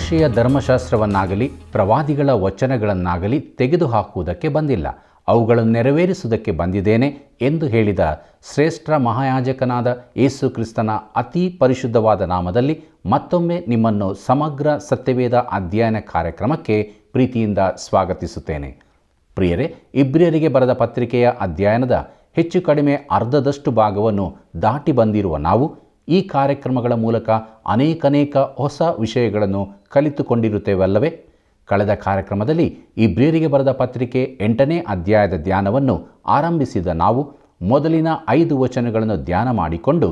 ಮೋಶೆಯ ಧರ್ಮಶಾಸ್ತ್ರವನ್ನಾಗಲಿ ಪ್ರವಾದಿಗಳ ವಚನಗಳನ್ನಾಗಲಿ ತೆಗೆದುಹಾಕುವುದಕ್ಕೆ ಬಂದಿಲ್ಲ, ಅವುಗಳನ್ನು ನೆರವೇರಿಸುವುದಕ್ಕೆ ಬಂದಿದ್ದೇನೆ ಎಂದು ಹೇಳಿದ ಶ್ರೇಷ್ಠ ಮಹಾಯಾಜಕನಾದ ಯೇಸು ಕ್ರಿಸ್ತನ ಅತಿ ಪರಿಶುದ್ಧವಾದ ನಾಮದಲ್ಲಿ ಮತ್ತೊಮ್ಮೆ ನಿಮ್ಮನ್ನು ಸಮಗ್ರ ಸತ್ಯವೇದ ಅಧ್ಯಯನ ಕಾರ್ಯಕ್ರಮಕ್ಕೆ ಪ್ರೀತಿಯಿಂದ ಸ್ವಾಗತಿಸುತ್ತೇನೆ. ಪ್ರಿಯರೇ, ಇಬ್ರಿಯರಿಗೆ ಬರೆದ ಪತ್ರಿಕೆಯ ಅಧ್ಯಯನದ ಹೆಚ್ಚು ಕಡಿಮೆ ಅರ್ಧದಷ್ಟು ಭಾಗವನ್ನು ದಾಟಿ ಬಂದಿರುವ ನಾವು ಈ ಕಾರ್ಯಕ್ರಮಗಳ ಮೂಲಕ ಅನೇಕ ಹೊಸ ವಿಷಯಗಳನ್ನು ಕಲಿತುಕೊಂಡಿರುತ್ತೇವಲ್ಲವೇ? ಕಳೆದ ಕಾರ್ಯಕ್ರಮದಲ್ಲಿ ಇಬ್ರಿಯರಿಗೆ ಬರೆದ ಪತ್ರಿಕೆ 8ನೇ ಅಧ್ಯಾಯದ ಧ್ಯಾನವನ್ನು ಆರಂಭಿಸಿದ ನಾವು ಮೊದಲಿನ 5 ವಚನಗಳನ್ನು ಧ್ಯಾನ ಮಾಡಿಕೊಂಡು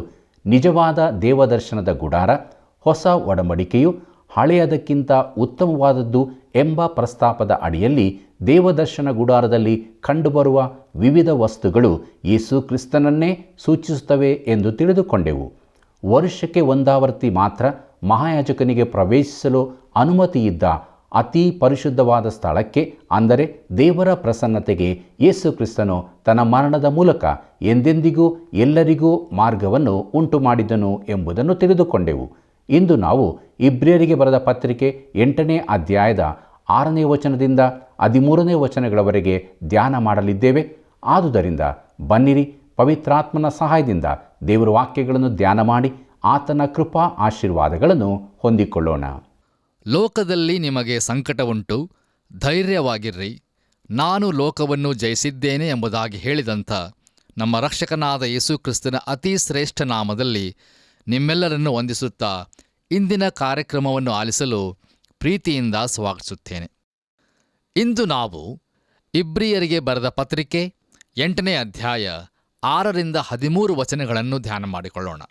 ನಿಜವಾದ ದೇವದರ್ಶನದ ಗುಡಾರ, ಹೊಸ ಒಡಂಬಡಿಕೆಯು ಹಳೆಯದಕ್ಕಿಂತ ಉತ್ತಮವಾದದ್ದು ಎಂಬ ಪ್ರಸ್ತಾಪದ ಅಡಿಯಲ್ಲಿ ದೇವದರ್ಶನ ಗುಡಾರದಲ್ಲಿ ಕಂಡುಬರುವ ವಿವಿಧ ವಸ್ತುಗಳು ಯೇಸು ಕ್ರಿಸ್ತನನ್ನೇ ಸೂಚಿಸುತ್ತವೆ ಎಂದು ತಿಳಿದುಕೊಂಡೆವು. ವರ್ಷಕ್ಕೆ ಒಂದಾವರ್ತಿ ಮಾತ್ರ ಮಹಾಯಾಜಕನಿಗೆ ಪ್ರವೇಶಿಸಲು ಅನುಮತಿಯಿದ್ದ ಅತಿ ಪರಿಶುದ್ಧವಾದ ಸ್ಥಳಕ್ಕೆ, ಅಂದರೆ ದೇವರ ಪ್ರಸನ್ನತೆಗೆ, ಯೇಸು ಕ್ರಿಸ್ತನು ತನ್ನ ಮರಣದ ಮೂಲಕ ಎಂದೆಂದಿಗೂ ಎಲ್ಲರಿಗೂ ಮಾರ್ಗವನ್ನು ಉಂಟು ಮಾಡಿದನು ಎಂಬುದನ್ನು ತಿಳಿದುಕೊಂಡೆವು. ಇಂದು ನಾವು ಇಬ್ರಿಯರಿಗೆ ಬರೆದ ಪತ್ರಿಕೆ 8ನೇ ಅಧ್ಯಾಯದ 6ನೇ ವಚನದಿಂದ 13ನೇ ವಚನಗಳವರೆಗೆ ಧ್ಯಾನ ಮಾಡಲಿದ್ದೇವೆ. ಆದುದರಿಂದ ಬನ್ನಿರಿ, ಪವಿತ್ರಾತ್ಮನ ಸಹಾಯದಿಂದ ದೇವರ ವಾಕ್ಯಗಳನ್ನು ಧ್ಯಾನ ಮಾಡಿ ಆತನ ಕೃಪಾ ಆಶೀರ್ವಾದಗಳನ್ನು ಹೊಂದಿಕೊಳ್ಳೋಣ. ಲೋಕದಲ್ಲಿ ನಿಮಗೆ ಸಂಕಟವುಂಟು, ಧೈರ್ಯವಾಗಿರ್ರಿ, ನಾನು ಲೋಕವನ್ನು ಜಯಿಸಿದ್ದೇನೆ ಎಂಬುದಾಗಿ ಹೇಳಿದಂಥ ನಮ್ಮ ರಕ್ಷಕನಾದ ಯೇಸು ಕ್ರಿಸ್ತನ ಅತಿ ಶ್ರೇಷ್ಠ ನಾಮದಲ್ಲಿ ನಿಮ್ಮೆಲ್ಲರನ್ನು ವಂದಿಸುತ್ತಾ ಇಂದಿನ ಕಾರ್ಯಕ್ರಮವನ್ನು ಆಲಿಸಲು ಪ್ರೀತಿಯಿಂದ ಸ್ವಾಗತಿಸುತ್ತೇನೆ. ಇಂದು ನಾವು ಇಬ್ರಿಯರಿಗೆ ಬರೆದ ಪತ್ರಿಕೆ 8ನೇ ಅಧ್ಯಾಯ 6ರಿಂದ 13 ವಚನಗಳನ್ನು ಧ್ಯಾನ ಮಾಡಿಕೊಳ್ಳೋಣ.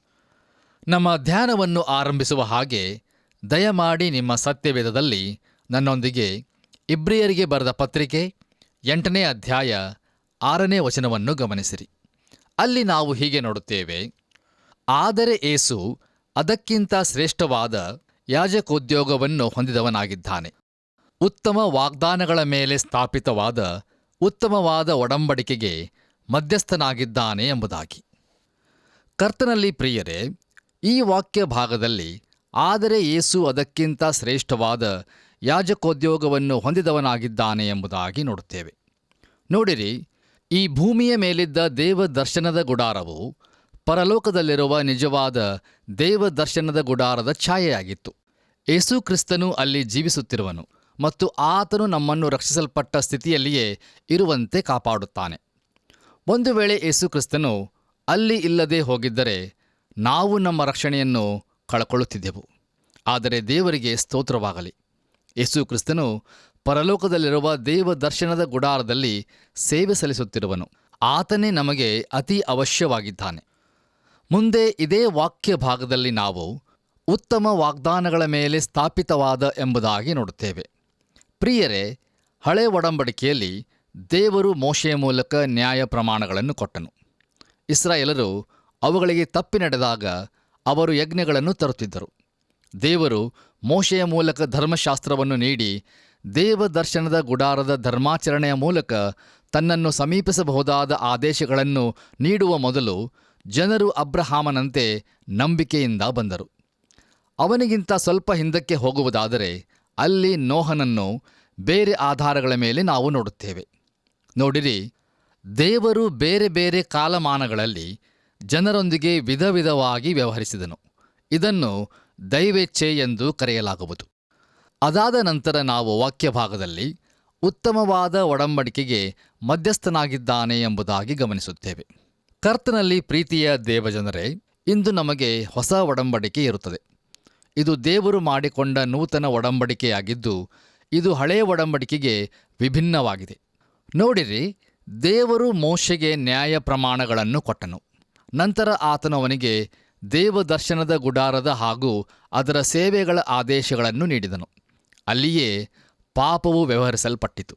ನಮ್ಮ ಧ್ಯಾನವನ್ನು ಆರಂಭಿಸುವ ಹಾಗೆ ದಯಮಾಡಿ ನಿಮ್ಮ ಸತ್ಯವೇದದಲ್ಲಿ ನನ್ನೊಂದಿಗೆ ಇಬ್ರಿಯರಿಗೆ ಬರೆದ ಪತ್ರಿಕೆ 8ನೇ ಅಧ್ಯಾಯ 6ನೇ ವಚನವನ್ನು ಗಮನಿಸಿರಿ. ಅಲ್ಲಿ ನಾವು ಹೀಗೆ ನೋಡುತ್ತೇವೆ: ಆದರೆ ಯೇಸು ಅದಕ್ಕಿಂತ ಶ್ರೇಷ್ಠವಾದ ಯಾಜಕೋದ್ಯೋಗವನ್ನು ಹೊಂದಿದವನಾಗಿದ್ದಾನೆ, ಉತ್ತಮ ವಾಗ್ದಾನಗಳ ಮೇಲೆ ಸ್ಥಾಪಿತವಾದ ಉತ್ತಮವಾದ ಒಡಂಬಡಿಕೆಗೆ ಮಧ್ಯಸ್ಥನಾಗಿದ್ದಾನೆ ಎಂಬುದಾಗಿ. ಕರ್ತನಲ್ಲಿ ಪ್ರಿಯರೇ, ಈ ವಾಕ್ಯ ಭಾಗದಲ್ಲಿ ಆದರೆ ಯೇಸು ಅದಕ್ಕಿಂತ ಶ್ರೇಷ್ಠವಾದ ಯಾಜಕೋದ್ಯೋಗವನ್ನು ಹೊಂದಿದವನಾಗಿದ್ದಾನೆ ಎಂಬುದಾಗಿ ನೋಡುತ್ತೇವೆ. ನೋಡಿರಿ, ಈ ಭೂಮಿಯ ಮೇಲಿದ್ದ ದೇವದರ್ಶನದ ಗುಡಾರವು ಪರಲೋಕದಲ್ಲಿರುವ ನಿಜವಾದ ದೇವದರ್ಶನದ ಗುಡಾರದ ಛಾಯೆಯಾಗಿತ್ತು. ಯೇಸು ಕ್ರಿಸ್ತನು ಅಲ್ಲಿ ಜೀವಿಸುತ್ತಿರುವನು ಮತ್ತು ಆತನು ನಮ್ಮನ್ನು ರಕ್ಷಿಸಲ್ಪಟ್ಟ ಸ್ಥಿತಿಯಲ್ಲಿಯೇ ಇರುವಂತೆ ಕಾಪಾಡುತ್ತಾನೆ. ಒಂದು ವೇಳೆ ಯೇಸು ಕ್ರಿಸ್ತನು ಅಲ್ಲಿ ಇಲ್ಲದೆ ಹೋಗಿದ್ದರೆ ನಾವು ನಮ್ಮ ರಕ್ಷಣೆಯನ್ನು ಕಳಕೊಳ್ಳುತ್ತಿದ್ದೆವು. ಆದರೆ ದೇವರಿಗೆ ಸ್ತೋತ್ರವಾಗಲಿ, ಯೇಸು ಕ್ರಿಸ್ತನು ಪರಲೋಕದಲ್ಲಿರುವ ದೇವದರ್ಶನದ ಗುಡಾರದಲ್ಲಿ ಸೇವೆ ಸಲ್ಲಿಸುತ್ತಿರುವನು. ಆತನೇ ನಮಗೆ ಅತಿ ಅವಶ್ಯವಾಗಿದ್ದಾನೆ. ಮುಂದೆ ಇದೇ ವಾಕ್ಯ ಭಾಗದಲ್ಲಿ ನಾವು ಉತ್ತಮ ವಾಗ್ದಾನಗಳ ಮೇಲೆ ಸ್ಥಾಪಿತವಾದ ಎಂಬುದಾಗಿ ನೋಡುತ್ತೇವೆ. ಪ್ರಿಯರೇ, ಹಳೆ ಒಡಂಬಡಿಕೆಯಲ್ಲಿ ದೇವರು ಮೋಶೆಯ ಮೂಲಕ ನ್ಯಾಯ ಪ್ರಮಾಣಗಳನ್ನು ಕೊಟ್ಟನು. ಇಸ್ರಾಯೇಲರು ಅವುಗಳಿಗೆ ತಪ್ಪಿ ನಡೆದಾಗ ಅವರು ಯಜ್ಞಗಳನ್ನು ತರುತ್ತಿದ್ದರು. ದೇವರು ಮೋಶೆಯ ಮೂಲಕ ಧರ್ಮಶಾಸ್ತ್ರವನ್ನು ನೀಡಿ ದೇವದರ್ಶನದ ಗುಡಾರದ ಧರ್ಮಾಚರಣೆಯ ಮೂಲಕ ತನ್ನನ್ನು ಸಮೀಪಿಸಬಹುದಾದ ಆದೇಶಗಳನ್ನು ನೀಡುವ ಮೊದಲು ಜನರು ಅಬ್ರಹಾಮನಂತೆ ನಂಬಿಕೆಯಿಂದ ಬಂದರು. ಅವನಿಗಿಂತ ಸ್ವಲ್ಪ ಹಿಂದಕ್ಕೆ ಹೋಗುವುದಾದರೆ ಅಲ್ಲಿ ನೋಹನನ್ನು ಬೇರೆ ಆಧಾರಗಳ ಮೇಲೆ ನಾವು ನೋಡುತ್ತೇವೆ. ನೋಡಿರಿ, ದೇವರು ಬೇರೆ ಬೇರೆ ಕಾಲಮಾನಗಳಲ್ಲಿ ಜನರೊಂದಿಗೆ ವಿಧ ವಿಧವಾಗಿ ವ್ಯವಹರಿಸಿದನು. ಇದನ್ನು ದೈವೇಚ್ಛೆ ಎಂದು ಕರೆಯಲಾಗುವುದು. ಅದಾದ ನಂತರ ನಾವು ವಾಕ್ಯ ಭಾಗದಲ್ಲಿ ಉತ್ತಮವಾದ ಒಡಂಬಡಿಕೆಗೆ ಮಧ್ಯಸ್ಥನಾಗಿದ್ದಾನೆ ಎಂಬುದಾಗಿ ಗಮನಿಸುತ್ತೇವೆ. ಕರ್ತನಲ್ಲಿ ಪ್ರೀತಿಯ ದೇವಜನರೇ, ಇಂದು ನಮಗೆ ಹೊಸ ಒಡಂಬಡಿಕೆ ಇರುತ್ತದೆ. ಇದು ದೇವರು ಮಾಡಿಕೊಂಡ ನೂತನ ಒಡಂಬಡಿಕೆಯಾಗಿದ್ದು, ಇದು ಹಳೆಯ ಒಡಂಬಡಿಕೆಗೆ ವಿಭಿನ್ನವಾಗಿದೆ. ನೋಡಿರಿ, ದೇವರು ಮೋಶೆಗೆ ನ್ಯಾಯ ಪ್ರಮಾಣಗಳನ್ನು ಕೊಟ್ಟನು. ನಂತರ ಆತನು ಅವನಿಗೆ ದೇವದರ್ಶನದ ಗುಡಾರದ ಹಾಗೂ ಅದರ ಸೇವೆಗಳ ಆದೇಶಗಳನ್ನು ನೀಡಿದನು. ಅಲ್ಲಿಯೇ ಪಾಪವು ವ್ಯವಹರಿಸಲ್ಪಟ್ಟಿತು.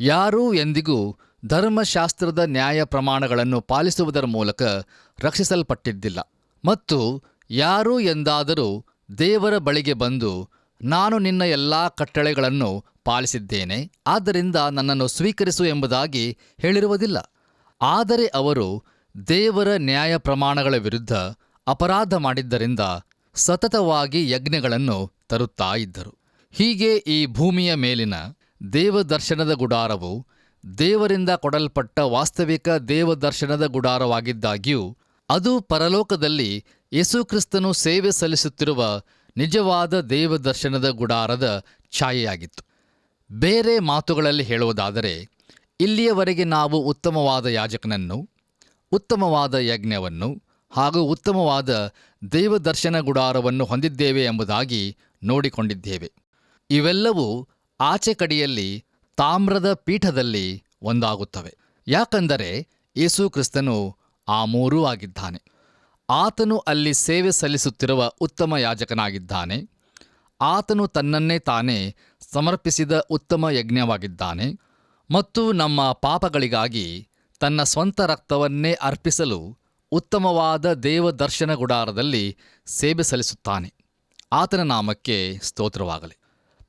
ಯಾರೂ ಎಂದಿಗೂ ಧರ್ಮಶಾಸ್ತ್ರದ ನ್ಯಾಯ ಪ್ರಮಾಣಗಳನ್ನು ಪಾಲಿಸುವುದರ ಮೂಲಕ ರಕ್ಷಿಸಲ್ಪಟ್ಟಿದ್ದಿಲ್ಲ. ಮತ್ತು ಯಾರೂ ಎಂದಾದರೂ ದೇವರ ಬಳಿಗೆ ಬಂದು, ನಾನು ನಿನ್ನ ಎಲ್ಲಾ ಕಟ್ಟಳೆಗಳನ್ನು ಪಾಲಿಸಿದ್ದೇನೆ, ಆದ್ದರಿಂದ ನನ್ನನ್ನು ಸ್ವೀಕರಿಸು ಎಂಬುದಾಗಿ ಹೇಳಿರುವುದಿಲ್ಲ. ಆದರೆ ಅವರು ದೇವರ ನ್ಯಾಯ ಪ್ರಮಾಣಗಳ ವಿರುದ್ಧ ಅಪರಾಧ ಮಾಡಿದ್ದರಿಂದ ಸತತವಾಗಿ ಯಜ್ಞಗಳನ್ನು ತರುತ್ತಾ ಇದ್ದರು. ಹೀಗೆ ಈ ಭೂಮಿಯ ಮೇಲಿನ ದೇವದರ್ಶನದ ಗುಡಾರವು ದೇವರಿಂದ ಕೊಡಲ್ಪಟ್ಟ ವಾಸ್ತವಿಕ ದೇವದರ್ಶನದ ಗುಡಾರವಾಗಿದ್ದಾಗ್ಯೂ ಅದು ಪರಲೋಕದಲ್ಲಿ ಯೇಸುಕ್ರಿಸ್ತನು ಸೇವೆ ಸಲ್ಲಿಸುತ್ತಿರುವ ನಿಜವಾದ ದೇವದರ್ಶನದ ಗುಡಾರದ ಛಾಯೆಯಾಗಿತ್ತು. ಬೇರೆ ಮಾತುಗಳಲ್ಲಿ ಹೇಳುವುದಾದರೆ, ಇಲ್ಲಿಯವರೆಗೆ ನಾವು ಉತ್ತಮವಾದ ಯಾಜಕನನ್ನು, ಉತ್ತಮವಾದ ಯಜ್ಞವನ್ನು ಹಾಗೂ ಉತ್ತಮವಾದ ದೇವದರ್ಶನ ಗುಡಾರವನ್ನು ಹೊಂದಿದ್ದೇವೆ ಎಂಬುದಾಗಿ ನೋಡಿಕೊಂಡಿದ್ದೇವೆ. ಇವೆಲ್ಲವೂ ಆಚೆ ಕಡೆಯಲ್ಲಿ ತಾಮ್ರದ ಪೀಠದಲ್ಲಿ ಒಂದಾಗುತ್ತವೆ. ಯಾಕಂದರೆ ಯೇಸು ಕ್ರಿಸ್ತನು ಆ ಮೂರೂ ಆಗಿದ್ದಾನೆ. ಆತನು ಅಲ್ಲಿ ಸೇವೆ ಸಲ್ಲಿಸುತ್ತಿರುವ ಉತ್ತಮ ಯಾಜಕನಾಗಿದ್ದಾನೆ. ಆತನು ತನ್ನನ್ನೇ ತಾನೇ ಸಮರ್ಪಿಸಿದ ಉತ್ತಮ ಯಜ್ಞವಾಗಿದ್ದಾನೆ ಮತ್ತು ನಮ್ಮ ಪಾಪಗಳಿಗಾಗಿ ತನ್ನ ಸ್ವಂತ ರಕ್ತವನ್ನೇ ಅರ್ಪಿಸಲು ಉತ್ತಮವಾದ ದೇವದರ್ಶನ ಗುಡಾರದಲ್ಲಿ ಸೇವೆ ಸಲ್ಲಿಸುತ್ತಾನೆ. ಆತನ ನಾಮಕ್ಕೆ ಸ್ತೋತ್ರವಾಗಲಿ.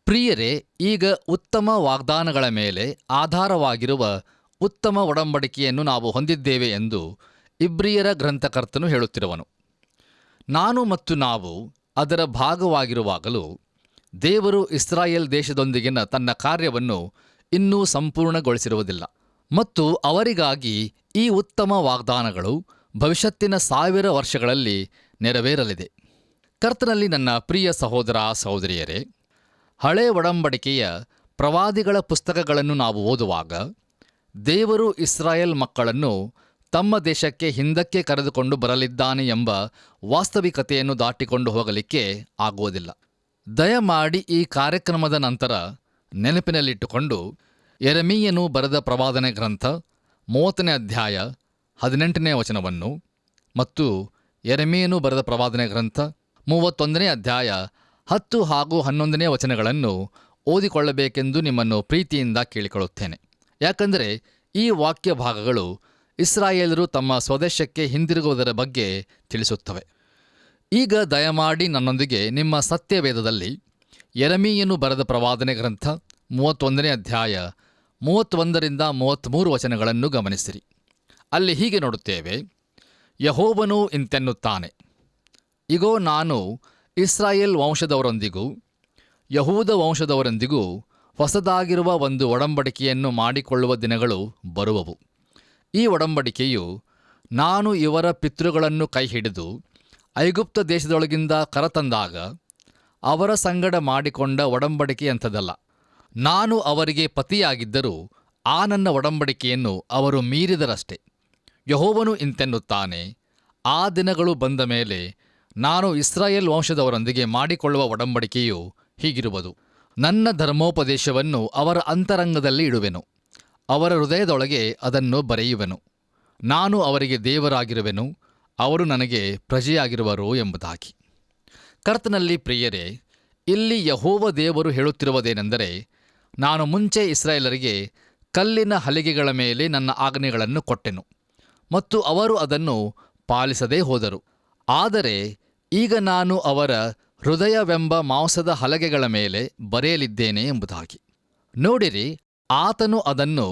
ಪ್ರಿಯರೇ, ಈಗ ಉತ್ತಮ ವಾಗ್ದಾನಗಳ ಮೇಲೆ ಆಧಾರವಾಗಿರುವ ಉತ್ತಮ ಒಡಂಬಡಿಕೆಯನ್ನು ನಾವು ಹೊಂದಿದ್ದೇವೆ ಎಂದು ಇಬ್ರಿಯರ ಗ್ರಂಥಕರ್ತನು ಹೇಳುತ್ತಿರುವನು. ನಾನು ಮತ್ತು ನಾವು ಅದರ ಭಾಗವಾಗಿರುವಾಗಲೂ ದೇವರು ಇಸ್ರಾಯೇಲ್ ದೇಶದೊಂದಿಗಿನ ತನ್ನ ಕಾರ್ಯವನ್ನು ಇನ್ನೂ ಸಂಪೂರ್ಣಗೊಳಿಸಿರುವುದಿಲ್ಲ ಮತ್ತು ಅವರಿಗಾಗಿ ಈ ಉತ್ತಮ ವಾಗ್ದಾನಗಳು ಭವಿಷ್ಯತ್ತಿನ 1000 ವರ್ಷಗಳಲ್ಲಿ ನೆರವೇರಲಿದೆ. ಕರ್ತನಲ್ಲಿ ನನ್ನ ಪ್ರಿಯ ಸಹೋದರ ಸಹೋದರಿಯರೇ, ಹಳೆ ಒಡಂಬಡಿಕೆಯ ಪ್ರವಾದಿಗಳ ಪುಸ್ತಕಗಳನ್ನು ನಾವು ಓದುವಾಗ ದೇವರು ಇಸ್ರಾಯೇಲ್ ಮಕ್ಕಳನ್ನು ತಮ್ಮ ದೇಶಕ್ಕೆ ಹಿಂದಕ್ಕೆ ಕರೆದುಕೊಂಡು ಬರಲಿದ್ದಾನೆ ಎಂಬ ವಾಸ್ತವಿಕತೆಯನ್ನು ದಾಟಿಕೊಂಡು ಹೋಗಲಿಕ್ಕೆ ಆಗುವುದಿಲ್ಲ. ದಯಮಾಡಿ ಈ ಕಾರ್ಯಕ್ರಮದ ನಂತರ ನೆನಪಿನಲ್ಲಿಟ್ಟುಕೊಂಡು ಯೆರೆಮೀಯನು ಬರೆದ ಪ್ರವಾದನೆ ಗ್ರಂಥ 30ನೇ ಅಧ್ಯಾಯ 18ನೇ ವಚನವನ್ನು ಮತ್ತು ಯೆರೆಮೀಯನು ಬರೆದ ಪ್ರವಾದನೆ ಗ್ರಂಥ 31ನೇ ಅಧ್ಯಾಯ 10 ಹಾಗೂ 11ನೇ ವಚನಗಳನ್ನು ಓದಿಕೊಳ್ಳಬೇಕೆಂದು ನಿಮ್ಮನ್ನು ಪ್ರೀತಿಯಿಂದ ಕೇಳಿಕೊಳ್ಳುತ್ತೇನೆ. ಯಾಕಂದರೆ ಈ ವಾಕ್ಯ ಭಾಗಗಳು ಇಸ್ರಾಯೇಲರು ತಮ್ಮ ಸ್ವದೇಶಕ್ಕೆ ಹಿಂದಿರುಗುವುದರ ಬಗ್ಗೆ ತಿಳಿಸುತ್ತವೆ. ಈಗ ದಯಮಾಡಿ ನನ್ನೊಂದಿಗೆ ನಿಮ್ಮ ಸತ್ಯವೇದದಲ್ಲಿ ಯೆರೆಮೀಯನು ಬರೆದ ಪ್ರವಾದನೆ ಗ್ರಂಥ 31ನೇ ಅಧ್ಯಾಯ 31ರಿಂದ 33 ವಚನಗಳನ್ನು ಗಮನಿಸಿರಿ. ಅಲ್ಲಿ ಹೀಗೆ ನೋಡುತ್ತೇವೆ: ಯೆಹೋವನು ಇಂತೆನ್ನುತ್ತಾನೆ, ಇಗೋ, ನಾನು ಇಸ್ರಾಯೇಲ್ ವಂಶದವರೊಂದಿಗೂ ಯಹೂದ ವಂಶದವರೊಂದಿಗೂ ಹೊಸದಾಗಿರುವ ಒಂದು ಒಡಂಬಡಿಕೆಯನ್ನು ಮಾಡಿಕೊಳ್ಳುವ ದಿನಗಳು ಬರುವವು. ಈ ಒಡಂಬಡಿಕೆಯು ನಾನು ಇವರ ಪಿತೃಗಳನ್ನು ಕೈಹಿಡಿದು ಐಗುಪ್ತ ದೇಶದೊಳಗಿಂದ ಕರತಂದಾಗ ಅವರ ಸಂಗಡ ಮಾಡಿಕೊಂಡ ಒಡಂಬಡಿಕೆಯಂಥದಲ್ಲ. ನಾನು ಅವರಿಗೆ ಪತಿಯಾಗಿದ್ದರೂ ಆ ನನ್ನ ಒಡಂಬಡಿಕೆಯನ್ನು ಅವರು ಮೀರಿದರಷ್ಟೆ. ಯೆಹೋವನು ಇಂತೆನ್ನುತ್ತಾನೆ, ಆ ದಿನಗಳು ಬಂದ ಮೇಲೆ ನಾನು ಇಸ್ರಾಯೇಲ್ ವಂಶದವರೊಂದಿಗೆ ಮಾಡಿಕೊಳ್ಳುವ ಒಡಂಬಡಿಕೆಯು ಹೀಗಿರುವುದು: ನನ್ನ ಧರ್ಮೋಪದೇಶವನ್ನು ಅವರ ಅಂತರಂಗದಲ್ಲಿ ಇಡುವೆನು, ಅವರ ಹೃದಯದೊಳಗೆ ಅದನ್ನು ಬರೆಯುವೆನು. ನಾನು ಅವರಿಗೆ ದೇವರಾಗಿರುವೆನು, ಅವರು ನನಗೆ ಪ್ರಜೆಯಾಗಿರುವರು ಎಂಬುದಾಗಿ. ಕರ್ತನಲ್ಲಿ ಪ್ರಿಯರೇ, ಇಲ್ಲಿ ಯೆಹೋವ ದೇವರು ಹೇಳುತ್ತಿರುವುದೇನೆಂದರೆ, ನಾನು ಮುಂಚೆ ಇಸ್ರಾಯೇಲರಿಗೆ ಕಲ್ಲಿನ ಹಲಿಗೆಗಳ ಮೇಲೆ ನನ್ನ ಆಜ್ಞೆಗಳನ್ನು ಕೊಟ್ಟೆನು ಮತ್ತು ಅವರು ಅದನ್ನು ಪಾಲಿಸದೇ ಹೋದರು. ಆದರೆ ಈಗ ನಾನು ಅವರ ಹೃದಯವೆಂಬ ಮಾಂಸದ ಹಲಗೆಗಳ ಮೇಲೆ ಬರೆಯಲಿದ್ದೇನೆ ಎಂಬುದಾಗಿ. ನೋಡಿರಿ, ಆತನು ಅದನ್ನು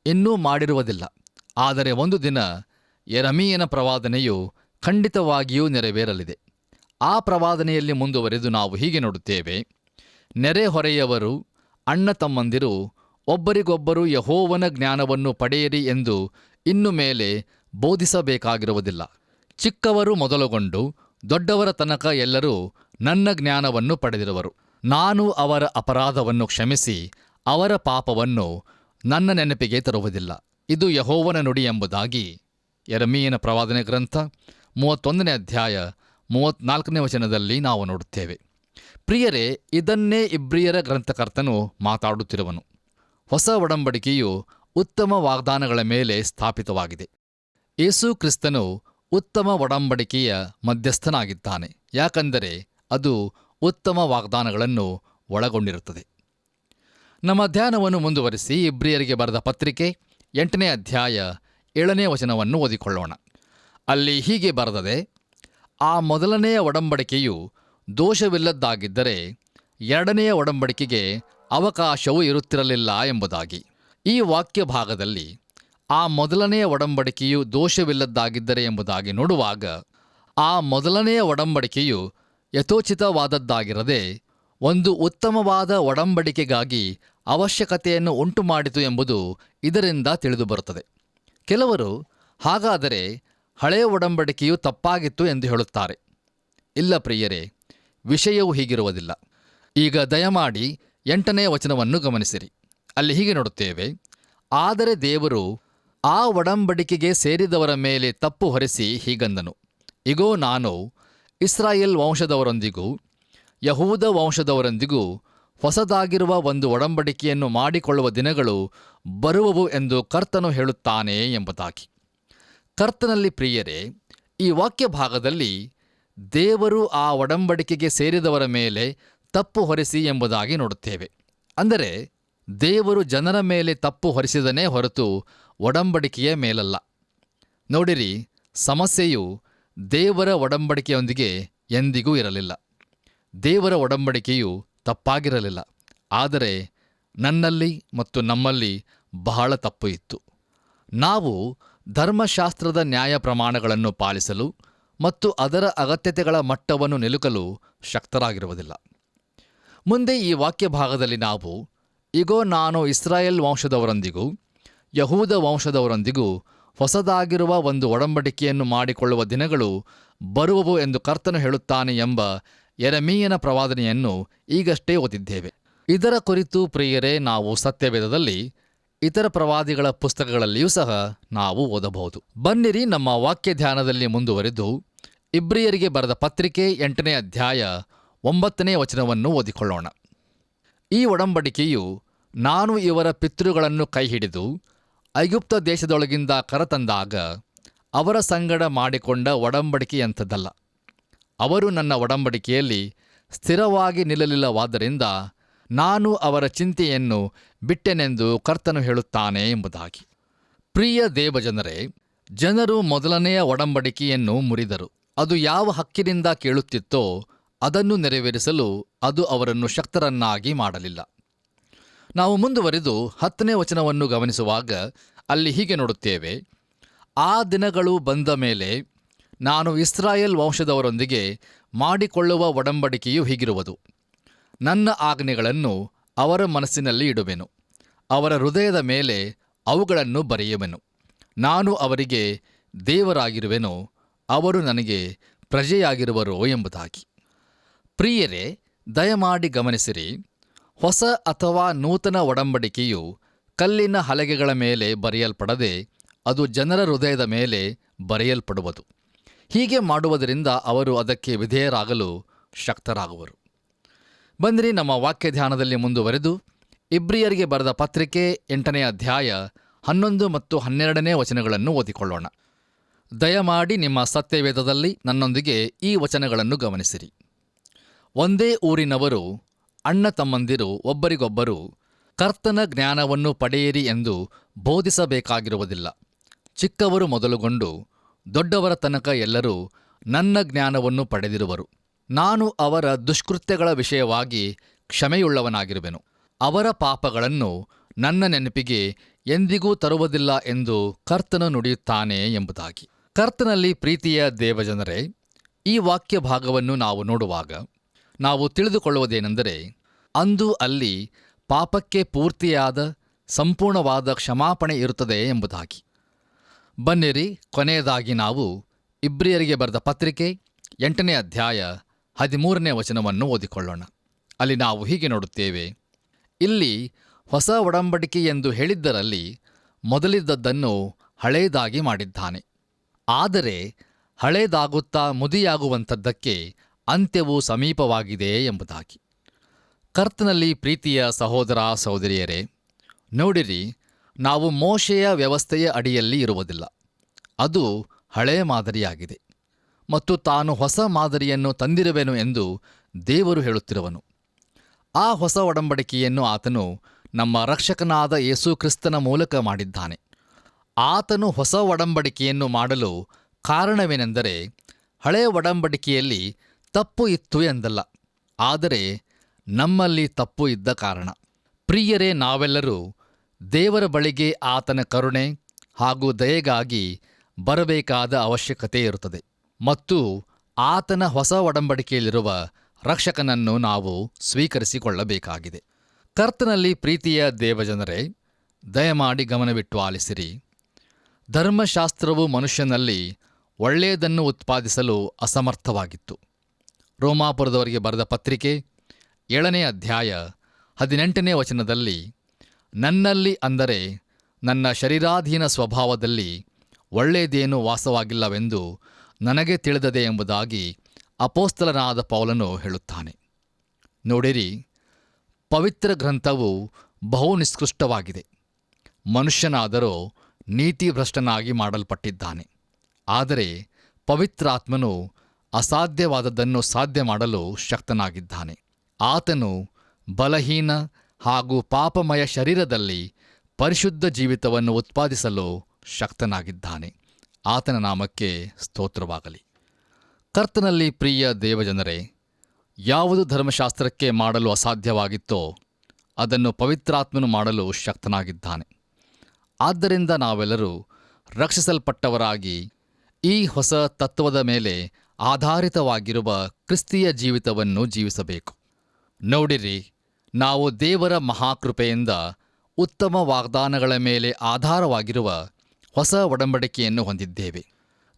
ಇನ್ನೂ ಮಾಡಿರುವುದಿಲ್ಲ. ಆದರೆ ಒಂದು ದಿನ ಯೆರೆಮೀಯನ ಪ್ರವಾದನೆಯು ಖಂಡಿತವಾಗಿಯೂ ನೆರವೇರಲಿದೆ. ಆ ಪ್ರವಾದನೆಯಲ್ಲಿ ಮುಂದುವರೆದು ನಾವು ಹೀಗೆ ನೋಡುತ್ತೇವೆ: ನೆರೆಹೊರೆಯವರು, ಅಣ್ಣ ತಮ್ಮಂದಿರು ಒಬ್ಬರಿಗೊಬ್ಬರು ಯೆಹೋವನ ಜ್ಞಾನವನ್ನು ಪಡೆಯಿರಿ ಎಂದು ಇನ್ನು ಮೇಲೆ ಬೋಧಿಸಬೇಕಾಗಿರುವುದಿಲ್ಲ. ಚಿಕ್ಕವರು ಮೊದಲುಗೊಂಡು ದೊಡ್ಡವರ ತನಕ ಎಲ್ಲರೂ ನನ್ನ ಜ್ಞಾನವನ್ನು ಪಡೆದಿರುವರು. ನಾನು ಅವರ ಅಪರಾಧವನ್ನು ಕ್ಷಮಿಸಿ ಅವರ ಪಾಪವನ್ನು ನನ್ನ ನೆನಪಿಗೆ ತರುವುದಿಲ್ಲ. ಇದು ಯೆಹೋವನ ನುಡಿ ಎಂಬುದಾಗಿ ಯೆರೆಮೀಯನ ಪ್ರವಾದನೆ ಗ್ರಂಥ 31ನೇ ಅಧ್ಯಾಯ 34ನೇ ವಚನದಲ್ಲಿ ನಾವು ನೋಡುತ್ತೇವೆ. ಪ್ರಿಯರೇ, ಇದನ್ನೇ ಇಬ್ರಿಯರ ಗ್ರಂಥಕರ್ತನು ಮಾತಾಡುತ್ತಿರುವನು. ಹೊಸ ಒಡಂಬಡಿಕೆಯು ಉತ್ತಮ ವಾಗ್ದಾನಗಳ ಮೇಲೆ ಸ್ಥಾಪಿತವಾಗಿದೆ. ಯೇಸು ಕ್ರಿಸ್ತನು ಉತ್ತಮ ಒಡಂಬಡಿಕೆಯ ಮಧ್ಯಸ್ಥನಾಗಿದ್ದಾನೆ. ಯಾಕಂದರೆ ಅದು ಉತ್ತಮ ವಾಗ್ದಾನಗಳನ್ನು ಒಳಗೊಂಡಿರುತ್ತದೆ. ನಮ್ಮ ಧ್ಯಾನವನ್ನು ಮುಂದುವರಿಸಿ ಇಬ್ರಿಯರಿಗೆ ಬರೆದ ಪತ್ರಿಕೆ 8ನೇ ಅಧ್ಯಾಯ 7ನೇ ವಚನವನ್ನು ಓದಿಕೊಳ್ಳೋಣ. ಅಲ್ಲಿ ಹೀಗೆ ಬರೆದದೆ: ಆ ಮೊದಲನೆಯ ಒಡಂಬಡಿಕೆಯು ದೋಷವಿಲ್ಲದ್ದಾಗಿದ್ದರೆ ಎರಡನೆಯ ಒಡಂಬಡಿಕೆಗೆ ಅವಕಾಶವೂ ಇರುತ್ತಿರಲಿಲ್ಲ ಎಂಬುದಾಗಿ. ಈ ವಾಕ್ಯ ಭಾಗದಲ್ಲಿ ಆ ಮೊದಲನೆಯ ಒಡಂಬಡಿಕೆಯು ದೋಷವಿಲ್ಲದ್ದಾಗಿದ್ದರೆ ಎಂಬುದಾಗಿ ನೋಡುವಾಗ, ಆ ಮೊದಲನೆಯ ಒಡಂಬಡಿಕೆಯು ಯಥೋಚಿತವಾದದ್ದಾಗಿರದೆ ಒಂದು ಉತ್ತಮವಾದ ಒಡಂಬಡಿಕೆಗಾಗಿ ಅವಶ್ಯಕತೆಯನ್ನು ಉಂಟುಮಾಡಿತು ಎಂಬುದು ಇದರಿಂದ ತಿಳಿದುಬರುತ್ತದೆ. ಕೆಲವರು ಹಾಗಾದರೆ ಹಳೆಯ ಒಡಂಬಡಿಕೆಯು ತಪ್ಪಾಗಿತ್ತು ಎಂದು ಹೇಳುತ್ತಾರೆ. ಇಲ್ಲ ಪ್ರಿಯರೇ, ವಿಷಯವು ಹೀಗಿರುವುದಿಲ್ಲ. ಈಗ ದಯಮಾಡಿ 8ನೇ ವಚನವನ್ನು ಗಮನಿಸಿರಿ. ಅಲ್ಲಿ ಹೀಗೆ ನೋಡುತ್ತೇವೆ, ಆದರೆ ದೇವರು ಆ ಒಡಂಬಡಿಕೆಗೆ ಸೇರಿದವರ ಮೇಲೆ ತಪ್ಪು ಹೊರಿಸಿ ಹೀಗಂದನು, ಇಗೋ ನಾನು ಇಸ್ರಾಯೇಲ್ ವಂಶದವರೊಂದಿಗೂ ಯಹೂದ ವಂಶದವರೊಂದಿಗೂ ಹೊಸದಾಗಿರುವ ಒಂದು ಒಡಂಬಡಿಕೆಯನ್ನು ಮಾಡಿಕೊಳ್ಳುವ ದಿನಗಳು ಬರುವವು ಎಂದು ಕರ್ತನು ಹೇಳುತ್ತಾನೆ ಎಂಬುದಾಗಿ. ಕರ್ತನಲ್ಲಿ ಪ್ರಿಯರೇ, ಈ ವಾಕ್ಯ ಭಾಗದಲ್ಲಿ ದೇವರು ಆ ಒಡಂಬಡಿಕೆಗೆ ಸೇರಿದವರ ಮೇಲೆ ತಪ್ಪು ಹೊರಿಸಿ ಎಂಬುದಾಗಿ ನೋಡುತ್ತೇವೆ. ಅಂದರೆ ದೇವರು ಜನರ ಮೇಲೆ ತಪ್ಪು ಹೊರಿಸಿದನೇ ಹೊರತು ಒಡಂಬಡಿಕೆಯ ಮೇಲಲ್ಲ. ನೋಡಿರಿ, ಸಮಸ್ಯೆಯು ದೇವರ ಒಡಂಬಡಿಕೆಯೊಂದಿಗೆ ಎಂದಿಗೂ ಇರಲಿಲ್ಲ. ದೇವರ ಒಡಂಬಡಿಕೆಯು ತಪ್ಪಾಗಿರಲಿಲ್ಲ. ಆದರೆ ನನ್ನಲ್ಲಿ ಮತ್ತು ನಮ್ಮಲ್ಲಿ ಬಹಳ ತಪ್ಪು ಇತ್ತು. ನಾವು ಧರ್ಮಶಾಸ್ತ್ರದ ನ್ಯಾಯ ಪ್ರಮಾಣಗಳನ್ನು ಪಾಲಿಸಲು ಮತ್ತು ಅದರ ಅಗತ್ಯತೆಗಳ ಮಟ್ಟವನ್ನು ನಿಲುಕಲು ಶಕ್ತರಾಗಿರುವುದಿಲ್ಲ. ಮುಂದೆ ಈ ವಾಕ್ಯ ಭಾಗದಲ್ಲಿ ನಾವು ಇಗೋ ನಾನು ಇಸ್ರಾಯೇಲ್ ವಂಶದವರೊಂದಿಗೂ ಯಹೂದ ವಂಶದವರೊಂದಿಗೂ ಹೊಸದಾಗಿರುವ ಒಂದು ಒಡಂಬಡಿಕೆಯನ್ನು ಮಾಡಿಕೊಳ್ಳುವ ದಿನಗಳು ಬರುವವು ಎಂದು ಕರ್ತನು ಹೇಳುತ್ತಾನೆ ಎಂಬ ಯೆರೆಮೀಯನ ಪ್ರವಾದನೆಯನ್ನು ಈಗಷ್ಟೇ ಓದಿದ್ದೇವೆ. ಇದರ ಕುರಿತು ಪ್ರಿಯರೇ ನಾವು ಸತ್ಯವೇದದಲ್ಲಿ ಇತರ ಪ್ರವಾದಿಗಳ ಪುಸ್ತಕಗಳಲ್ಲಿಯೂ ಸಹ ನಾವು ಓದಬಹುದು. ಬನ್ನಿರಿ, ನಮ್ಮ ವಾಕ್ಯ ಧ್ಯಾನದಲ್ಲಿ ಮುಂದುವರೆದು ಇಬ್ರಿಯರಿಗೆ ಬರೆದ ಪತ್ರಿಕೆ 8ನೇ ಅಧ್ಯಾಯ 9ನೇ ವಚನವನ್ನು ಓದಿಕೊಳ್ಳೋಣ. ಈ ಒಡಂಬಡಿಕೆಯು ನಾನು ಇವರ ಪಿತೃಗಳನ್ನು ಕೈಹಿಡಿದು ಐಗುಪ್ತ ದೇಶದೊಳಗಿಂದ ಕರತಂದಾಗ ಅವರ ಸಂಗಡ ಮಾಡಿಕೊಂಡ ಒಡಂಬಡಿಕೆಯಂಥದ್ದಲ್ಲ. ಅವರು ನನ್ನ ಒಡಂಬಡಿಕೆಯಲ್ಲಿ ಸ್ಥಿರವಾಗಿ ನಿಲ್ಲಲಿಲ್ಲವಾದ್ದರಿಂದ ನಾನು ಅವರ ಚಿಂತೆಯನ್ನು ಬಿಟ್ಟೆನೆಂದು ಕರ್ತನು ಹೇಳುತ್ತಾನೆ ಎಂಬುದಾಗಿ. ಪ್ರಿಯ ದೇವಜನರೇ, ಜನರು ಮೊದಲನೆಯ ಒಡಂಬಡಿಕೆಯನ್ನು ಮುರಿದರು. ಅದು ಯಾವ ಹಕ್ಕಿನಿಂದ ಕೇಳುತ್ತಿತ್ತೋ ಅದನ್ನು ನೆರವೇರಿಸಲು ಅದು ಅವರನ್ನು ಶಕ್ತರನ್ನಾಗಿ ಮಾಡಲಿಲ್ಲ. ನಾವು ಮುಂದುವರೆದು 10ನೇ ವಚನವನ್ನು ಗಮನಿಸುವಾಗ ಅಲ್ಲಿ ಹೀಗೆ ನೋಡುತ್ತೇವೆ, ಆ ದಿನಗಳು ಬಂದ ಮೇಲೆ ನಾನು ಇಸ್ರಾಯೇಲ್ ವಂಶದವರೊಂದಿಗೆ ಮಾಡಿಕೊಳ್ಳುವ ಒಡಂಬಡಿಕೆಯು ಹೀಗಿರುವುದು. ನನ್ನ ಆಜ್ಞೆಗಳನ್ನು ಅವರ ಮನಸ್ಸಿನಲ್ಲಿ ಇಡುವೆನು, ಅವರ ಹೃದಯದ ಮೇಲೆ ಅವುಗಳನ್ನು ಬರೆಯುವೆನು. ನಾನು ಅವರಿಗೆ ದೇವರಾಗಿರುವೆನು, ಅವರು ನನಗೆ ಪ್ರಜೆಯಾಗಿರುವರು ಎಂಬುದಾಗಿ. ಪ್ರಿಯರೇ, ದಯಮಾಡಿ ಗಮನಿಸಿರಿ, ಹೊಸ ಅಥವಾ ನೂತನ ಒಡಂಬಡಿಕೆಯು ಕಲ್ಲಿನ ಹಲಗೆಗಳ ಮೇಲೆ ಬರೆಯಲ್ಪಡದೆ ಅದು ಜನರ ಹೃದಯದ ಮೇಲೆ ಬರೆಯಲ್ಪಡುವುದು. ಹೀಗೆ ಮಾಡುವುದರಿಂದ ಅವರು ಅದಕ್ಕೆ ವಿಧೇಯರಾಗಲು ಶಕ್ತರಾಗುವರು. ಬನ್ನಿರಿ, ನಮ್ಮ ವಾಕ್ಯ ಧ್ಯಾನದಲ್ಲಿ ಮುಂದುವರೆದು ಇಬ್ರಿಯರಿಗೆ ಬರೆದ ಪತ್ರಿಕೆ 8ನೇ ಅಧ್ಯಾಯ 11 ಮತ್ತು 12ನೇ ವಚನಗಳನ್ನು ಓದಿಕೊಳ್ಳೋಣ. ದಯಮಾಡಿ ನಿಮ್ಮ ಸತ್ಯವೇದದಲ್ಲಿ ನನ್ನೊಂದಿಗೆ ಈ ವಚನಗಳನ್ನು ಗಮನಿಸಿರಿ. ಒಂದೇ ಊರಿನವರು ಅಣ್ಣ ತಮ್ಮಂದಿರು ಒಬ್ಬರಿಗೊಬ್ಬರು ಕರ್ತನ ಜ್ಞಾನವನ್ನು ಪಡೆಯಿರಿ ಎಂದು ಬೋಧಿಸಬೇಕಾಗಿರುವುದಿಲ್ಲ. ಚಿಕ್ಕವರು ಮೊದಲುಗೊಂಡು ದೊಡ್ಡವರ ತನಕ ಎಲ್ಲರೂ ನನ್ನ ಜ್ಞಾನವನ್ನು ಪಡೆದಿರುವರು. ನಾನು ಅವರ ದುಷ್ಕೃತ್ಯಗಳ ವಿಷಯವಾಗಿ ಕ್ಷಮೆಯುಳ್ಳವನಾಗಿರುವೆನು, ಅವರ ಪಾಪಗಳನ್ನು ನನ್ನ ನೆನಪಿಗೆ ಎಂದಿಗೂ ತರುವುದಿಲ್ಲ ಎಂದು ಕರ್ತನು ನುಡಿಯುತ್ತಾನೆ ಎಂಬುದಾಗಿ. ಕರ್ತನಲ್ಲಿ ಪ್ರೀತಿಯ ದೇವಜನರೇ, ಈ ವಾಕ್ಯ ಭಾಗವನ್ನು ನಾವು ನೋಡುವಾಗ ನಾವು ತಿಳಿದುಕೊಳ್ಳುವುದೇನೆಂದರೆ, ಅಂದು ಅಲ್ಲಿ ಪಾಪಕ್ಕೆ ಪೂರ್ತಿಯಾದ ಸಂಪೂರ್ಣವಾದ ಕ್ಷಮಾಪಣೆ ಇರುತ್ತದೆ ಎಂಬುದಾಗಿ. ಬನ್ನಿರಿ, ಕೊನೆಯದಾಗಿ ನಾವು ಇಬ್ರಿಯರಿಗೆ ಬರೆದ ಪತ್ರಿಕೆ 8ನೇ ಅಧ್ಯಾಯ 13ನೇ ವಚನವನ್ನು ಓದಿಕೊಳ್ಳೋಣ. ಅಲ್ಲಿ ನಾವು ಹೀಗೆ ನೋಡುತ್ತೇವೆ, ಇಲ್ಲಿ ಹೊಸ ಒಡಂಬಡಿಕೆ ಎಂದು ಹೇಳಿದ್ದರಲ್ಲಿ ಮೊದಲಿದ್ದದ್ದನ್ನು ಹಳೇದಾಗಿ ಮಾಡಿದ್ದಾನೆ. ಆದರೆ ಹಳೇದಾಗುತ್ತಾ ಮುದಿಯಾಗುವಂಥದ್ದಕ್ಕೆ ಅಂತ್ಯವು ಸಮೀಪವಾಗಿದೆ ಎಂಬುದಾಗಿ. ಕರ್ತನಲ್ಲಿ ಪ್ರೀತಿಯ ಸಹೋದರ ಸಹೋದರಿಯರೇ, ನೋಡಿರಿ, ನಾವು ಮೋಶೆಯ ವ್ಯವಸ್ಥೆಯ ಅಡಿಯಲ್ಲಿ ಇರುವುದಿಲ್ಲ. ಅದು ಹಳೆಯ ಮಾದರಿಯಾಗಿದೆ ಮತ್ತು ತಾನು ಹೊಸ ಮಾದರಿಯನ್ನು ತಂದಿರುವೆನು ಎಂದು ದೇವರು ಹೇಳುತ್ತಿರುವನು. ಆ ಹೊಸ ಒಡಂಬಡಿಕೆಯನ್ನು ಆತನು ನಮ್ಮ ರಕ್ಷಕನಾದ ಯೇಸು ಕ್ರಿಸ್ತನ ಮೂಲಕ ಮಾಡಿದ್ದಾನೆ. ಆತನು ಹೊಸ ಒಡಂಬಡಿಕೆಯನ್ನು ಮಾಡಲು ಕಾರಣವೇನೆಂದರೆ, ಹಳೆಯ ಒಡಂಬಡಿಕೆಯಲ್ಲಿ ತಪ್ಪು ಇತ್ತು ಎಂದಲ್ಲ, ಆದರೆ ನಮ್ಮಲ್ಲಿ ತಪ್ಪು ಇದ್ದ ಕಾರಣ. ಪ್ರಿಯರೇ, ನಾವೆಲ್ಲರೂ ದೇವರ ಬಳಿಗೆ ಆತನ ಕರುಣೆ ಹಾಗೂ ದಯೆಗಾಗಿ ಬರಬೇಕಾದ ಅವಶ್ಯಕತೆ ಇರುತ್ತದೆ ಮತ್ತು ಆತನ ಹೊಸ ಒಡಂಬಡಿಕೆಯಲ್ಲಿರುವ ರಕ್ಷಕನನ್ನು ನಾವು ಸ್ವೀಕರಿಸಿಕೊಳ್ಳಬೇಕಾಗಿದೆ. ಕರ್ತನಲ್ಲಿ ಪ್ರೀತಿಯ ದೇವಜನರೇ, ದಯಮಾಡಿ ಗಮನವಿಟ್ಟು ಆಲಿಸಿರಿ. ಧರ್ಮಶಾಸ್ತ್ರವು ಮನುಷ್ಯನಲ್ಲಿ ಒಳ್ಳೆಯದನ್ನು ಉತ್ಪಾದಿಸಲು ಅಸಮರ್ಥವಾಗಿತ್ತು. ರೋಮಾಪುರದವರಿಗೆ ಬರೆದ ಪತ್ರಿಕೆ 7ನೇ ಅಧ್ಯಾಯ 18ನೇ ವಚನದಲ್ಲಿ, ನನ್ನಲ್ಲಿ ಅಂದರೆ ನನ್ನ ಶರೀರಾಧೀನ ಸ್ವಭಾವದಲ್ಲಿ ಒಳ್ಳೆಯದೇನೂ ವಾಸವಾಗಿಲ್ಲವೆಂದು ನನಗೆ ತಿಳಿದದೆ ಎಂಬುದಾಗಿ ಅಪೋಸ್ತಲನಾದ ಪೌಲನು ಹೇಳುತ್ತಾನೆ. ನೋಡಿರಿ, ಪವಿತ್ರ ಗ್ರಂಥವು ಬಹು ನಿಷ್ಕೃಷ್ಟವಾಗಿದೆ. ಮನುಷ್ಯನಾದರೋ ನೀತಿಭ್ರಷ್ಟನಾಗಿ ಮಾಡಲ್ಪಟ್ಟಿದ್ದಾನೆ. ಆದರೆ ಪವಿತ್ರಾತ್ಮನು ಅಸಾಧ್ಯವಾದದ್ದನ್ನು ಸಾಧ್ಯ ಮಾಡಲು ಶಕ್ತನಾಗಿದ್ದಾನೆ. ಆತನು ಬಲಹೀನ ಹಾಗೂ ಪಾಪಮಯ ಶರೀರದಲ್ಲಿ ಪರಿಶುದ್ಧ ಜೀವಿತವನ್ನು ಉತ್ಪಾದಿಸಲು ಶಕ್ತನಾಗಿದ್ದಾನೆ. ಆತನ ನಾಮಕ್ಕೆ ಸ್ತೋತ್ರವಾಗಲಿ. ಕರ್ತನಲ್ಲಿ ಪ್ರಿಯ ದೇವಜನರೇ, ಯಾವುದು ಧರ್ಮಶಾಸ್ತ್ರಕ್ಕೆ ಮಾಡಲು ಅಸಾಧ್ಯವಾಗಿತ್ತೋ ಅದನ್ನು ಪವಿತ್ರಾತ್ಮನು ಮಾಡಲು ಶಕ್ತನಾಗಿದ್ದಾನೆ. ಆದ್ದರಿಂದ ನಾವೆಲ್ಲರೂ ರಕ್ಷಿಸಲ್ಪಟ್ಟವರಾಗಿ ಈ ಹೊಸ ತತ್ವದ ಮೇಲೆ ಆಧಾರಿತವಾಗಿರುವ ಕ್ರಿಸ್ತೀಯ ಜೀವಿತವನ್ನು ಜೀವಿಸಬೇಕು. ನೋಡಿರಿ, ನಾವು ದೇವರ ಮಹಾಕೃಪೆಯಿಂದ ಉತ್ತಮ ವಾಗ್ದಾನಗಳ ಮೇಲೆ ಆಧಾರವಾಗಿರುವ ಹೊಸ ಒಡಂಬಡಿಕೆಯನ್ನು ಹೊಂದಿದ್ದೇವೆ.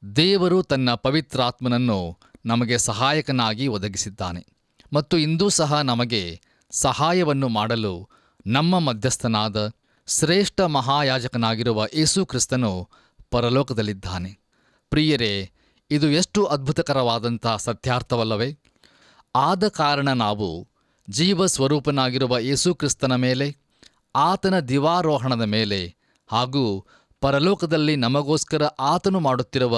ದೇವರು ತನ್ನ ಪವಿತ್ರಾತ್ಮನನ್ನು ನಮಗೆ ಸಹಾಯಕನಾಗಿ ಒದಗಿಸಿದ್ದಾನೆ ಮತ್ತು ಇಂದೂ ಸಹ ನಮಗೆ ಸಹಾಯವನ್ನು ಮಾಡಲು ನಮ್ಮ ಮಧ್ಯಸ್ಥನಾದ ಶ್ರೇಷ್ಠ ಮಹಾಯಾಜಕನಾಗಿರುವ ಯೇಸು ಕ್ರಿಸ್ತನು ಪರಲೋಕದಲ್ಲಿದ್ದಾನೆ. ಪ್ರಿಯರೇ, ಇದು ಎಷ್ಟು ಅದ್ಭುತಕರವಾದಂಥ ಸತ್ಯಾರ್ಥವಲ್ಲವೇ? ಆದ ಕಾರಣ ನಾವು ಜೀವಸ್ವರೂಪನಾಗಿರುವ ಯೇಸು ಕ್ರಿಸ್ತನ ಮೇಲೆ, ಆತನ ದಿವಾರೋಹಣದ ಮೇಲೆ ಹಾಗೂ ಪರಲೋಕದಲ್ಲಿ ನಮಗೋಸ್ಕರ ಆತನು ಮಾಡುತ್ತಿರುವ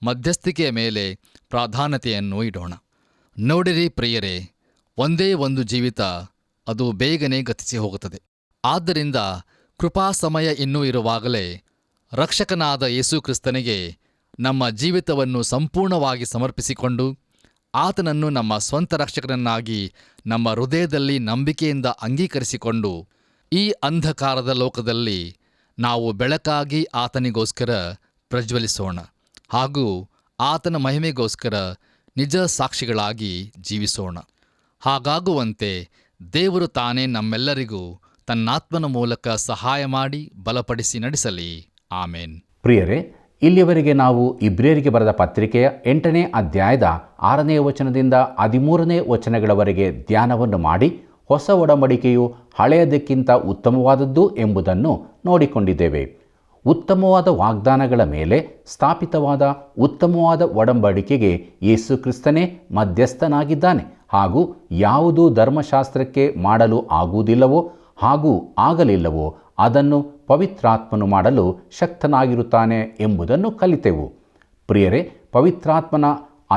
ಮಧ್ಯಸ್ಥಿಕೆಯ ಮೇಲೆ ಪ್ರಾಧಾನ್ಯತೆಯನ್ನು ಇಡೋಣ. ನೋಡಿರಿ ಪ್ರಿಯರೇ, ಒಂದೇ ಒಂದು ಜೀವಿತ, ಅದು ಬೇಗನೆ ಗತಿಸಿ ಹೋಗುತ್ತದೆ. ಆದ್ದರಿಂದ ಕೃಪಾ ಸಮಯ ಇನ್ನೂ ಇರುವಾಗಲೇ ರಕ್ಷಕನಾದ ಯೇಸು ಕ್ರಿಸ್ತನಿಗೆ ನಮ್ಮ ಜೀವಿತವನ್ನು ಸಂಪೂರ್ಣವಾಗಿ ಸಮರ್ಪಿಸಿಕೊಂಡು ಆತನನ್ನು ನಮ್ಮ ಸ್ವಂತ ರಕ್ಷಕನನ್ನಾಗಿ ನಮ್ಮ ಹೃದಯದಲ್ಲಿ ನಂಬಿಕೆಯಿಂದ ಅಂಗೀಕರಿಸಿಕೊಂಡು ಈ ಅಂಧಕಾರದ ಲೋಕದಲ್ಲಿ ನಾವು ಬೆಳಕಾಗಿ ಆತನಿಗೋಸ್ಕರ ಪ್ರಜ್ವಲಿಸೋಣ ಹಾಗೂ ಆತನ ಮಹಿಮೆಗೋಸ್ಕರ ನಿಜ ಸಾಕ್ಷಿಗಳಾಗಿ ಜೀವಿಸೋಣ. ಹಾಗಾಗುವಂತೆ ದೇವರು ತಾನೇ ನಮ್ಮೆಲ್ಲರಿಗೂ ತನ್ನಾತ್ಮನ ಮೂಲಕ ಸಹಾಯ ಮಾಡಿ ಬಲಪಡಿಸಿ ನಡೆಸಲಿ. ಆಮೇನ್. ಪ್ರಿಯರೇ, ಇಲ್ಲಿಯವರೆಗೆ ನಾವು ಇಬ್ರಿಯರಿಗೆ ಬರೆದ ಪತ್ರಿಕೆಯ 8ನೇ ಅಧ್ಯಾಯದ 6ನೇ ವಚನದಿಂದ 13ನೇ ವಚನಗಳವರೆಗೆ ಧ್ಯಾನವನ್ನು ಮಾಡಿ ಹೊಸ ಒಡಂಬಡಿಕೆಯು ಹಳೆಯದಕ್ಕಿಂತ ಉತ್ತಮವಾದದ್ದು ಎಂಬುದನ್ನು ನೋಡಿಕೊಂಡಿದ್ದೇವೆ. ಉತ್ತಮವಾದ ವಾಗ್ದಾನಗಳ ಮೇಲೆ ಸ್ಥಾಪಿತವಾದ ಉತ್ತಮವಾದ ಒಡಂಬಡಿಕೆಗೆ ಯೇಸು ಕ್ರಿಸ್ತನೇ ಮಧ್ಯಸ್ಥನಾಗಿದ್ದಾನೆ ಹಾಗೂ ಯಾವುದು ಧರ್ಮಶಾಸ್ತ್ರಕ್ಕೆ ಮಾಡಲು ಆಗುವುದಿಲ್ಲವೋ ಹಾಗೂ ಆಗಲಿಲ್ಲವೋ ಅದನ್ನು ಪವಿತ್ರಾತ್ಮನು ಮಾಡಲು ಶಕ್ತನಾಗಿರುತ್ತಾನೆ ಎಂಬುದನ್ನು ಕಲಿತೆವು. ಪ್ರಿಯರೇ, ಪವಿತ್ರಾತ್ಮನ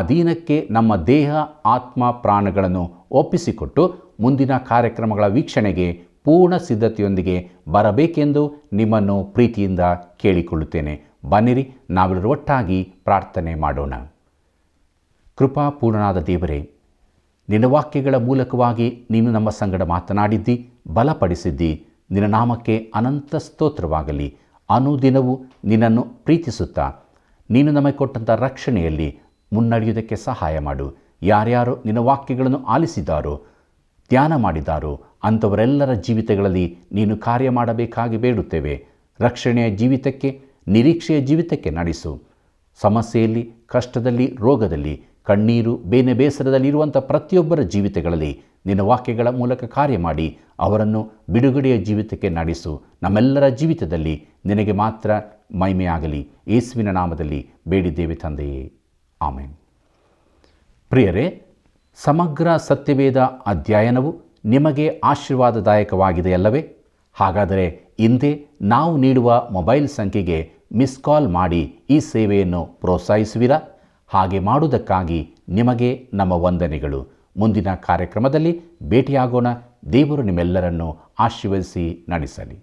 ಅಧೀನಕ್ಕೆ ನಮ್ಮ ದೇಹ, ಆತ್ಮ, ಪ್ರಾಣಗಳನ್ನು ಒಪ್ಪಿಸಿಕೊಟ್ಟು ಮುಂದಿನ ಕಾರ್ಯಕ್ರಮಗಳ ವೀಕ್ಷಣೆಗೆ ಪೂರ್ಣ ಸಿದ್ಧತೆಯೊಂದಿಗೆ ಬರಬೇಕೆಂದು ನಿಮ್ಮನ್ನು ಪ್ರೀತಿಯಿಂದ ಕೇಳಿಕೊಳ್ಳುತ್ತೇನೆ. ಬನ್ನಿರಿ, ನಾವೆಲ್ಲರೂ ಒಟ್ಟಾಗಿ ಪ್ರಾರ್ಥನೆ ಮಾಡೋಣ. ಕೃಪಾಪೂರ್ಣನಾದ ದೇವರೇ, ನಿನ್ನ ವಾಕ್ಯಗಳ ಮೂಲಕವಾಗಿ ನೀನು ನಮ್ಮ ಸಂಗಡ ಮಾತನಾಡಿದ್ದಿ, ಬಲಪಡಿಸಿದ್ದಿ. ನಿನ್ನ ನಾಮಕ್ಕೆ ಅನಂತ ಸ್ತೋತ್ರವಾಗಲಿ. ಅನುದಿನವೂ ನಿನ್ನನ್ನು ಪ್ರೀತಿಸುತ್ತಾ ನೀನು ನಮಗೆ ಕೊಟ್ಟಂಥ ರಕ್ಷಣೆಯಲ್ಲಿ ಮುನ್ನಡೆಯುವುದಕ್ಕೆ ಸಹಾಯ ಮಾಡು. ಯಾರ್ಯಾರು ನಿನ್ನ ವಾಕ್ಯಗಳನ್ನು ಆಲಿಸಿದಾರೋ, ಧ್ಯಾನ ಮಾಡಿದಾರೋ ಅಂಥವರೆಲ್ಲರ ಜೀವಿತಗಳಲ್ಲಿ ನೀನು ಕಾರ್ಯ ಮಾಡಬೇಕಾಗಿ ಬೇಡುತ್ತೇವೆ. ರಕ್ಷಣೆಯ ಜೀವಿತಕ್ಕೆ, ನಿರೀಕ್ಷೆಯ ಜೀವಿತಕ್ಕೆ ನಡೆಸು. ಸಮಸ್ಯೆಯಲ್ಲಿ, ಕಷ್ಟದಲ್ಲಿ, ರೋಗದಲ್ಲಿ, ಕಣ್ಣೀರು, ಬೇನೆ ಬೇಸರದಲ್ಲಿರುವಂಥ ಪ್ರತಿಯೊಬ್ಬರ ಜೀವಿತಗಳಲ್ಲಿ ನಿನ್ನ ವಾಕ್ಯಗಳ ಮೂಲಕ ಕಾರ್ಯ ಮಾಡಿ ಅವರನ್ನು ಬಿಡುಗಡೆಯ ಜೀವಿತಕ್ಕೆ ನಡೆಸು. ನಮ್ಮೆಲ್ಲರ ಜೀವಿತದಲ್ಲಿ ನಿನಗೆ ಮಾತ್ರ ಮಹಿಮೆಯಾಗಲಿ. ಯೇಸುವಿನ ನಾಮದಲ್ಲಿ ಬೇಡಿದ್ದೇವೆ ತಂದೆಯೇ, ಆಮೆನ್. ಪ್ರಿಯರೇ, ಸಮಗ್ರ ಸತ್ಯವೇದ ಅಧ್ಯಯನವು ನಿಮಗೆ ಆಶೀರ್ವಾದದಾಯಕವಾಗಿದೆಯಲ್ಲವೇ? ಹಾಗಾದರೆ ಇಂದೇ ನಾವು ನೀಡುವ ಮೊಬೈಲ್ ಸಂಖ್ಯೆಗೆ ಮಿಸ್ ಕಾಲ್ ಮಾಡಿ ಈ ಸೇವೆಯನ್ನು ಪ್ರೋತ್ಸಾಹಿಸುವಿರಾ? ಹಾಗೆ ಮಾಡುವುದಕ್ಕಾಗಿ ನಿಮಗೆ ನಮ್ಮ ವಂದನೆಗಳು. ಮುಂದಿನ ಕಾರ್ಯಕ್ರಮದಲ್ಲಿ ಭೇಟಿಯಾಗೋಣ. ದೇವರು ನಿಮ್ಮೆಲ್ಲರನ್ನು ಆಶೀರ್ವದಿಸಿ ನಡೆಸಲಿ.